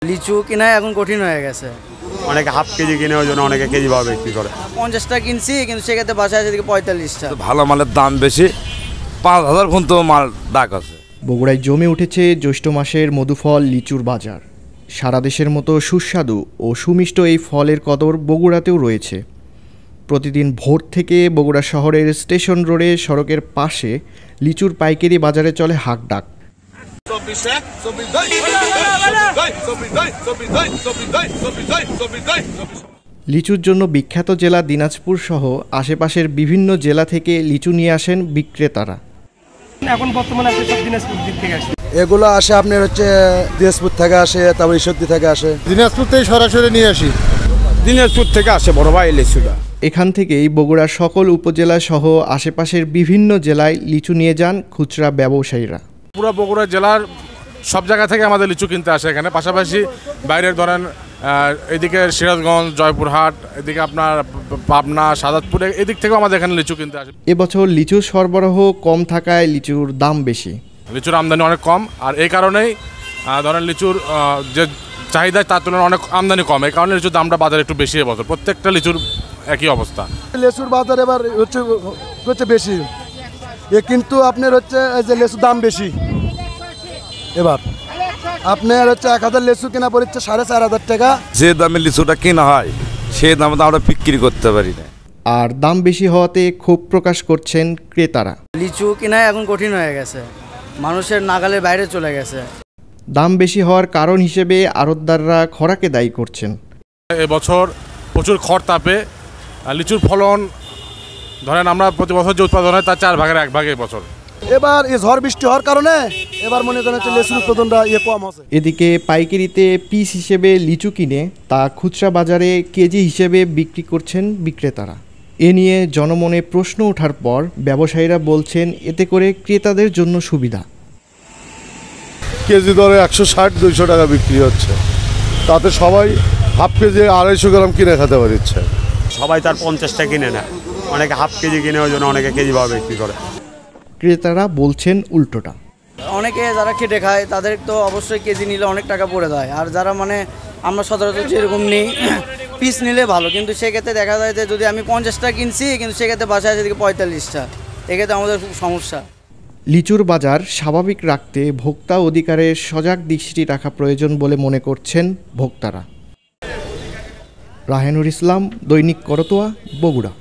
লিচু কিনা এখন কঠিন হয়ে গেছে। অনেকে হাফ কেজি কিনে ওই জন্য অনেকে কেজি ভাবে বিক্রি করে। 50টা কিনছি, কিন্তু সেক্ষেত্রে বাসায় আছে 45টা। ভালো মালের দাম বেশি, 5000 পর্যন্ত মাল ডাক আছে। বগুড়ায় জমে উঠেছে জ্যৈষ্ঠ মাসের মধুফল লিচুর বাজার। সারা দেশের মতো সুস্বাদু ও সুমিষ্ট এই ফলের কদর বগুড়াতেও রয়েছে। প্রতিদিন ভোর থেকে বগুড়া শহরের স্টেশন রোডে সড়কের পাশে লিচুর পাইকারি বাজারে চলে হাঁকডাক। লিচুর জন্য বিখ্যাত জেলা দিনাজপুর সহ আশেপাশের বিভিন্ন জেলা থেকে লিচু নিয়ে আসেন বিক্রেতারা। এখন বর্তমানে সব দিনাজপুর দিক থেকে আসে, এগুলো আসে আপনার হচ্ছে দিনাজপুর থেকে আসে, তারপর ঈশ্বরদী থেকে আসে। দিনাজপুর থেকে সরাসরি নিয়ে আসি। দিনাজপুর থেকে আসে বড় ভাই লিচুটা। এখান থেকেই বগুড়ার সকল উপজেলা সহ আশেপাশের বিভিন্ন জেলায় লিচু নিয়ে যান খুচরা ব্যবসায়ীরা। পুরো বগুড়া জেলার সব জায়গা থেকে আমাদের লিচু কিনতে আসে এখানে। পাশাপাশি বাইরের ধরেন এদিকে সিরাজগঞ্জ, জয়পুরহাট, এদিকে আপনার পাবনা, সাদাতপুর, এদিক থেকেও আমাদের এখানে লিচু কিনতে আসে। এবছর লিচুর সরবরাহ কম থাকায় লিচুর দাম বেশি। লিচুর আমদানি অনেক কম, আর এই কারণেই ধরেন লিচুর যে চাহিদা তার তুলনায় অনেক আমদানি কম, এই কারণে লিচুর দামটা বাজারে একটু বেশি এবছর। প্রত্যেকটা লিচুর একই অবস্থা। লেচুর বাজার এবার হচ্ছে বেশি, কিন্তু আপনার হচ্ছে যে লেচুর দাম বেশি। এবার আপনার হচ্ছে 1000 লেচু কেনা পড়ছে 4500 টাকা। যে দামে লিচুটা কেনা হয় সেই দামে তো আমরা বিক্রি করতে পারি না। আর দাম বেশি হওয়াতে ক্ষোভ প্রকাশ করছেন ক্রেতারা। লিচু কিনা এখন কঠিন হয়ে গেছে, মানুষের নাগালের বাইরে চলে গেছে। দাম বেশি হওয়ার কারণ হিসেবে আড়তদাররা খরাকে দায়ী করছেন। এবছর প্রচুর খড় তাপে লিচুর ফলন ধরেন আমরা প্রতি বছর যে উৎপাদন হয় তার 4 ভাগের 1 ভাগ এই বছর। এবার এই ঝড় বৃষ্টি হওয়ার কারণে এবার মনে করেন লেচুর উৎপাদনটা কম আছে। এদিকে পাইকারিতে পিস হিসেবে লিচু কিনে তা খুচরা বাজারে কেজি হিসেবে বিক্রি করছেন বিক্রেতারা। এ নিয়ে জনমনে প্রশ্ন ওঠার পর ব্যবসায়ীরা বলছেন এতে করে ক্রেতাদের জন্য সুবিধা। কেজি দরে 160-200 টাকা বিক্রি হচ্ছে, তাতে সবাই হাফ কেজি 250 গ্রাম কিনে খেতে পারছে। সবাই তার 50টা কিনে নেয়, অনেকে হাফ কেজি কিনে ওই জন্য অনেকে কেজি ভাবে বিক্রি করে। ক্রেতারা বলছেন উল্টোটা। অনেকে যারা খেটে খায় তাদের তো অবশ্যই কেজি নিলে অনেক টাকা পড়ে যায়, আর যারা মানে আমরা সচরাচর যেরকম নিই পিস নিলে ভালো, কিন্তু সেক্ষেত্রে দেখা যায় যে যদি আমি 50টা কিনছি, কিন্তু সেক্ষেত্রে বাসায় আছে 45টা, এক্ষেত্রে আমাদের খুব সমস্যা। লিচুর বাজার স্বাভাবিক রাখতে ভোক্তা অধিকারের সজাগ দৃষ্টি রাখা প্রয়োজন বলে মনে করছেন ভোক্তারা। রাহেনুর ইসলাম, দৈনিক করতোয়া, বগুড়া।